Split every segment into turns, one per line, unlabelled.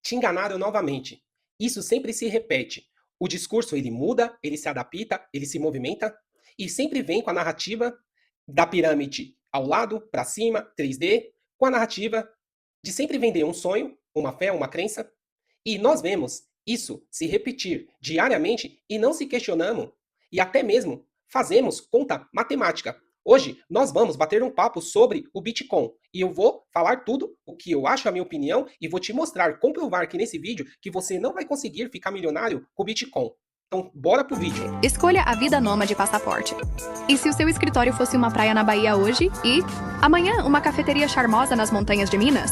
Te enganaram novamente. Isso sempre se repete. O discurso ele muda, ele se adapta, ele se movimenta e sempre vem com a narrativa da pirâmide ao lado, para cima, 3D, com a narrativa de sempre vender um sonho, uma fé, uma crença. E nós vemos isso se repetir diariamente e não se questionamos e até mesmo fazemos conta matemática. Hoje nós vamos bater um papo sobre o Bitcoin e eu vou falar tudo o que eu acho, a minha opinião e vou te mostrar, comprovar aqui nesse vídeo que você não vai conseguir ficar milionário com o Bitcoin. Então, bora pro vídeo.
Escolha a vida nômade passaporte. E se o seu escritório fosse uma praia na Bahia hoje e amanhã uma cafeteria charmosa nas montanhas de Minas?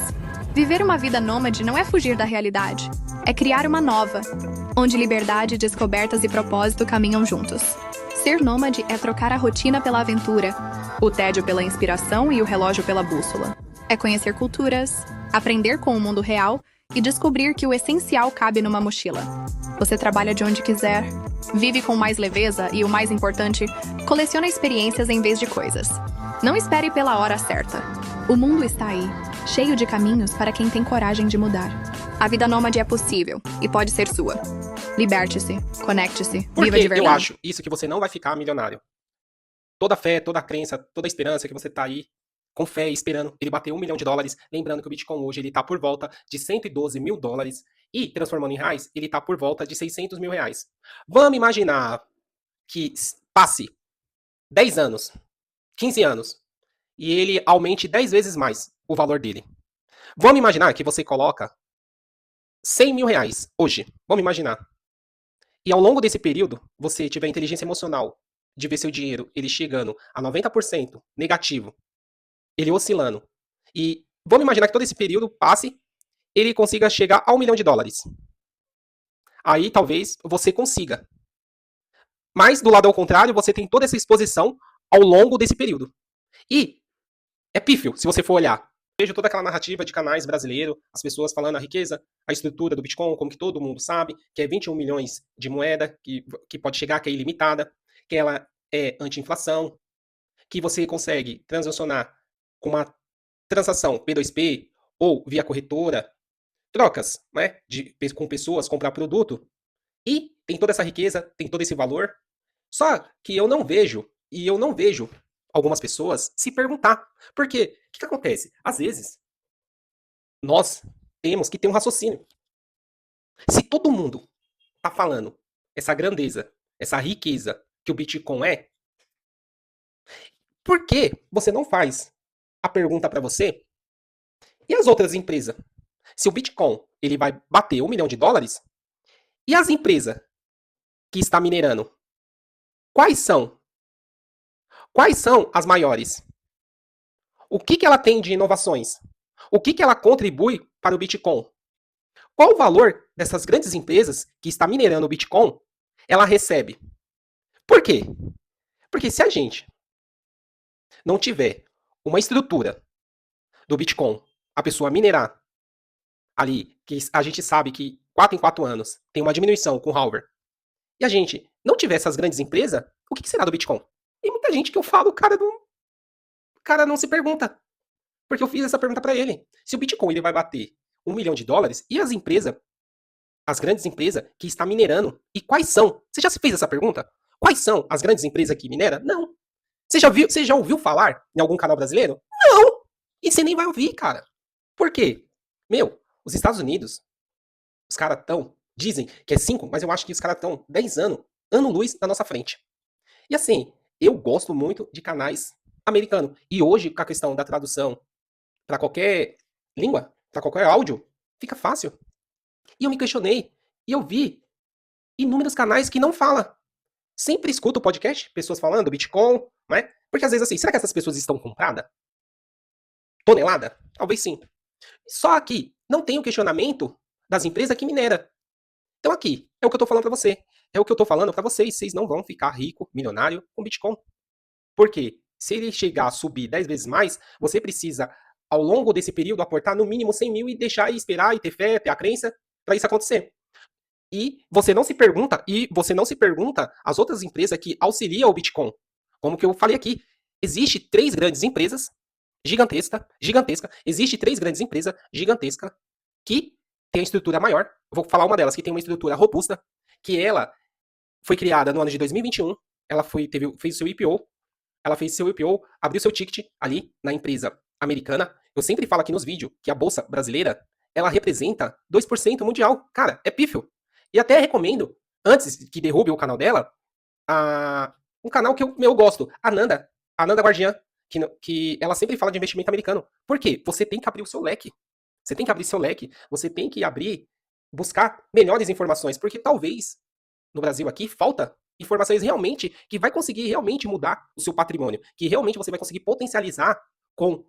Viver uma vida nômade não é fugir da realidade, é criar uma nova, onde liberdade, descobertas e propósito caminham juntos. Ser nômade é trocar a rotina pela aventura, o tédio pela inspiração e o relógio pela bússola. É conhecer culturas, aprender com o mundo real e descobrir que o essencial cabe numa mochila. Você trabalha de onde quiser, vive com mais leveza e, o mais importante, coleciona experiências em vez de coisas. Não espere pela hora certa. O mundo está aí, cheio de caminhos para quem tem coragem de mudar. A vida nômade é possível e pode ser sua. Liberte-se, conecte-se, viva de verdade.
Eu acho isso que você não vai ficar milionário. Toda fé, toda crença, toda esperança que você tá aí com fé, esperando ele bater $1 milhão. Lembrando que o Bitcoin hoje ele tá por volta de $112 mil e, transformando em reais, ele tá por volta de R$600 mil. Vamos imaginar que passe 10 anos, 15 anos, e ele aumente 10 vezes mais o valor dele. Vamos imaginar que você coloca R$100 mil hoje. Vamos imaginar. E ao longo desse período, você tiver inteligência emocional de ver seu dinheiro ele chegando a 90% negativo, ele oscilando. E vamos imaginar que todo esse período passe, ele consiga chegar a $1 milhão. Aí talvez você consiga. Mas do lado ao contrário, você tem toda essa exposição ao longo desse período. E é pífio, se você for olhar. Vejo toda aquela narrativa de canais brasileiros, as pessoas falando a riqueza, a estrutura do Bitcoin, como que todo mundo sabe, que é 21 milhões de moeda, que pode chegar, que é ilimitada, que ela é anti-inflação, que você consegue transacionar com uma transação P2P ou via corretora, trocas, né, com pessoas, comprar produto, e tem toda essa riqueza, tem todo esse valor, só que eu não vejo algumas pessoas se perguntar. Porque, o que acontece? Às vezes, nós temos que ter um raciocínio. Se todo mundo tá falando essa grandeza, essa riqueza que o Bitcoin é, por que você não faz a pergunta para você? E as outras empresas? Se o Bitcoin ele vai bater $1 milhão, e as empresas que está minerando, quais são? Quais são as maiores? O que ela tem de inovações? O que ela contribui para o Bitcoin? Qual o valor dessas grandes empresas que está minerando o Bitcoin ela recebe? Por quê? Porque se a gente não tiver uma estrutura do Bitcoin, a pessoa minerar ali, que a gente sabe que 4 em 4 anos tem uma diminuição com o Halver, e a gente não tiver essas grandes empresas, o que será do Bitcoin? E muita gente que eu falo, o cara não se pergunta. Porque eu fiz essa pergunta para ele. Se o Bitcoin ele vai bater $1 milhão e as empresas, as grandes empresas que está minerando, e quais são? Você já se fez essa pergunta? Quais são as grandes empresas que mineram? Não. Você já ouviu falar em algum canal brasileiro? Não. E você nem vai ouvir, cara. Por quê? Meu, os Estados Unidos, os caras dizem que é 5, mas eu acho que os caras estão 10 anos, ano-luz na nossa frente. E assim, eu gosto muito de canais americanos. E hoje, com a questão da tradução para qualquer língua, para qualquer áudio, fica fácil. E eu me questionei. E eu vi inúmeros canais que não falam. Sempre escuto podcast, pessoas falando Bitcoin, né? Porque às vezes assim, será que essas pessoas estão compradas? Tonelada? Talvez sim. Só que não tem o questionamento das empresas que minera. Então aqui, é o que eu tô falando para você. É o que eu tô falando para vocês. Vocês não vão ficar rico, milionário com Bitcoin. Por quê? Se ele chegar a subir 10 vezes mais, você precisa, ao longo desse período, aportar no mínimo 100 mil e deixar e esperar e ter fé, ter a crença para isso acontecer. E você não se pergunta as outras empresas que auxiliam o Bitcoin. Como que eu falei aqui, existe 3 grandes empresas gigantesca, existe 3 grandes empresas gigantescas que tem a estrutura maior. Vou falar uma delas que tem uma estrutura robusta, que ela foi criada no ano de 2021. Ela fez o seu IPO. Ela fez seu IPO, abriu seu ticket ali na empresa americana. Eu sempre falo aqui nos vídeos que a bolsa brasileira, ela representa 2% mundial. Cara, é pífio. E até recomendo, antes que derrube o canal dela, um canal que eu gosto, a Nanda Guardiã, que ela sempre fala de investimento americano. Por quê? Você tem que abrir o seu leque. Você tem que abrir seu leque. Você tem que buscar melhores informações, porque talvez no Brasil aqui falta informações realmente que vai conseguir realmente mudar o seu patrimônio, que realmente você vai conseguir potencializar com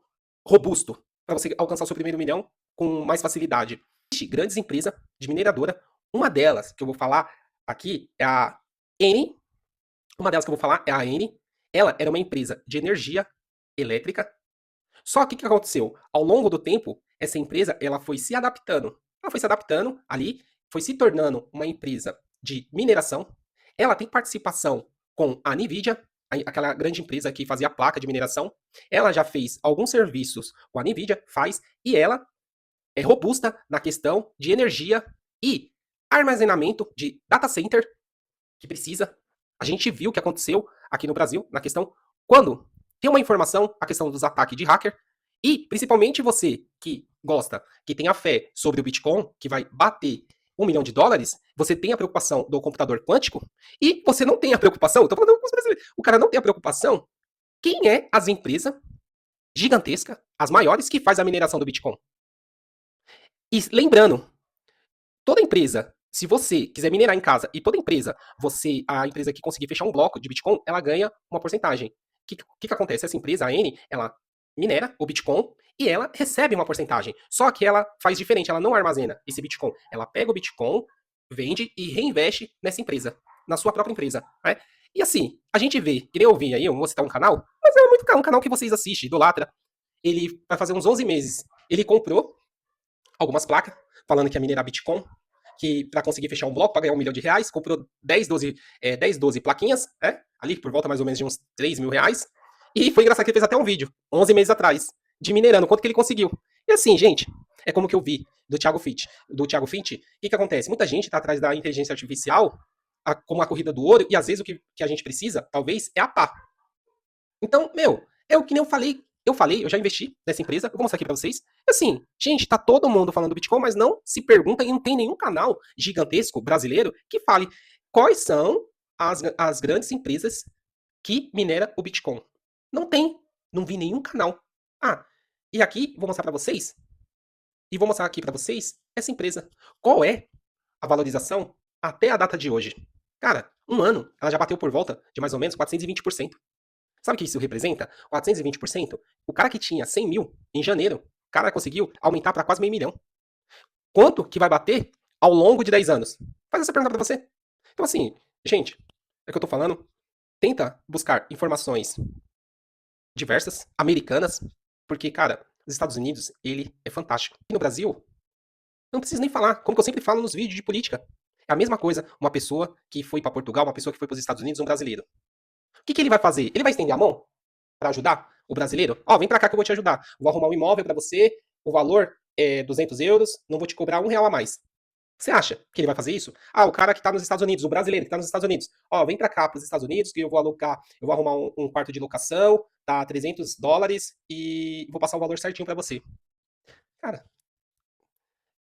robusto para você alcançar o seu primeiro milhão com mais facilidade. Existem grandes empresas de mineradora, uma delas que eu vou falar aqui é a Eni. Uma delas que eu vou falar é a Eni. Ela era uma empresa de energia elétrica. Só que o que aconteceu? Ao longo do tempo, essa empresa ela foi se adaptando. Ela foi se adaptando ali, foi se tornando uma empresa de mineração. Ela tem participação com a NVIDIA, aquela grande empresa que fazia placa de mineração. Ela já fez alguns serviços com a NVIDIA, e ela é robusta na questão de energia e armazenamento de data center que precisa. A gente viu o que aconteceu aqui no Brasil na questão quando tem uma informação, a questão dos ataques de hacker, e principalmente você que gosta, que tem a fé sobre o Bitcoin, que vai bater $1 milhão, você tem a preocupação do computador quântico, e você não tem a preocupação, estou falando com os brasileiros, o cara não tem a preocupação, quem é as empresas gigantescas, as maiores, que faz a mineração do Bitcoin? E lembrando, toda empresa, se você quiser minerar em casa, e toda empresa, a empresa que conseguir fechar um bloco de Bitcoin, ela ganha uma porcentagem. O que acontece? Essa empresa, a Eni, ela minera o Bitcoin e ela recebe uma porcentagem. Só que ela faz diferente, ela não armazena esse Bitcoin. Ela pega o Bitcoin, vende e reinveste nessa empresa, na sua própria empresa. Né? E assim, a gente vê, que nem eu vi aí, eu vou citar um canal, mas é um canal que vocês assistem, idolatra. Ele vai fazer uns 11 meses. Ele comprou algumas placas, falando que ia minerar Bitcoin, que para conseguir fechar um bloco, para ganhar $1 milhão, comprou 10, 12 plaquinhas, ali por volta mais ou menos de uns $3 mil. E foi engraçado que ele fez até um vídeo, 11 meses atrás, de minerando, quanto que ele conseguiu. E assim, gente, é como que eu vi do Thiago Fitch. O que acontece? Muita gente está atrás da inteligência artificial, como a corrida do ouro, e às vezes o que a gente precisa, talvez, é a pá. Então, é o que nem eu já investi nessa empresa, eu vou mostrar aqui pra vocês. Assim, gente, tá todo mundo falando do Bitcoin, mas não se pergunta e não tem nenhum canal gigantesco brasileiro que fale quais são as grandes empresas que minera o Bitcoin. Não tem, não vi nenhum canal. E aqui, vou mostrar pra vocês, e vou mostrar aqui pra vocês essa empresa. Qual é a valorização até a data de hoje? Cara, um ano, ela já bateu por volta de mais ou menos 420%. Sabe o que isso representa? 420%. O cara que tinha 100 mil em janeiro, o cara conseguiu aumentar para quase $500 mil. Quanto que vai bater ao longo de 10 anos? Faz essa pergunta para você. Então assim, gente, é o que eu tô falando. Tenta buscar informações diversas, americanas, porque, cara, os Estados Unidos, ele é fantástico. E no Brasil, não preciso nem falar, como que eu sempre falo nos vídeos de política. É a mesma coisa, uma pessoa que foi para Portugal, uma pessoa que foi para os Estados Unidos, um brasileiro. O que ele vai fazer? Ele vai estender a mão para ajudar o brasileiro? Vem para cá que eu vou te ajudar. Vou arrumar um imóvel para você, o valor é 200 euros, não vou te cobrar R$1 a mais. Você acha que ele vai fazer isso? O cara que está nos Estados Unidos, o brasileiro que está nos Estados Unidos. Vem para cá, para os Estados Unidos, que eu vou alugar, eu vou arrumar um quarto de locação, tá $300 e vou passar o valor certinho para você. Cara,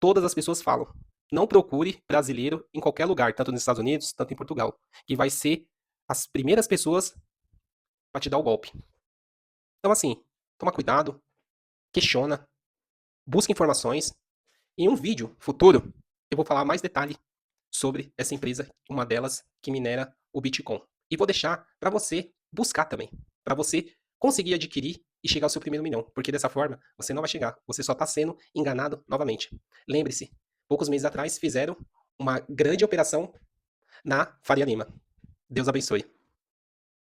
todas as pessoas falam, não procure brasileiro em qualquer lugar, tanto nos Estados Unidos, tanto em Portugal, que vai ser as primeiras pessoas para te dar o golpe. Então assim, toma cuidado, questiona, busca informações. Em um vídeo futuro, eu vou falar mais detalhe sobre essa empresa, uma delas que minera o Bitcoin. E vou deixar para você buscar também, para você conseguir adquirir e chegar ao seu primeiro milhão, porque dessa forma você não vai chegar, você só está sendo enganado novamente. Lembre-se, poucos meses atrás fizeram uma grande operação na Faria Lima. Deus abençoe.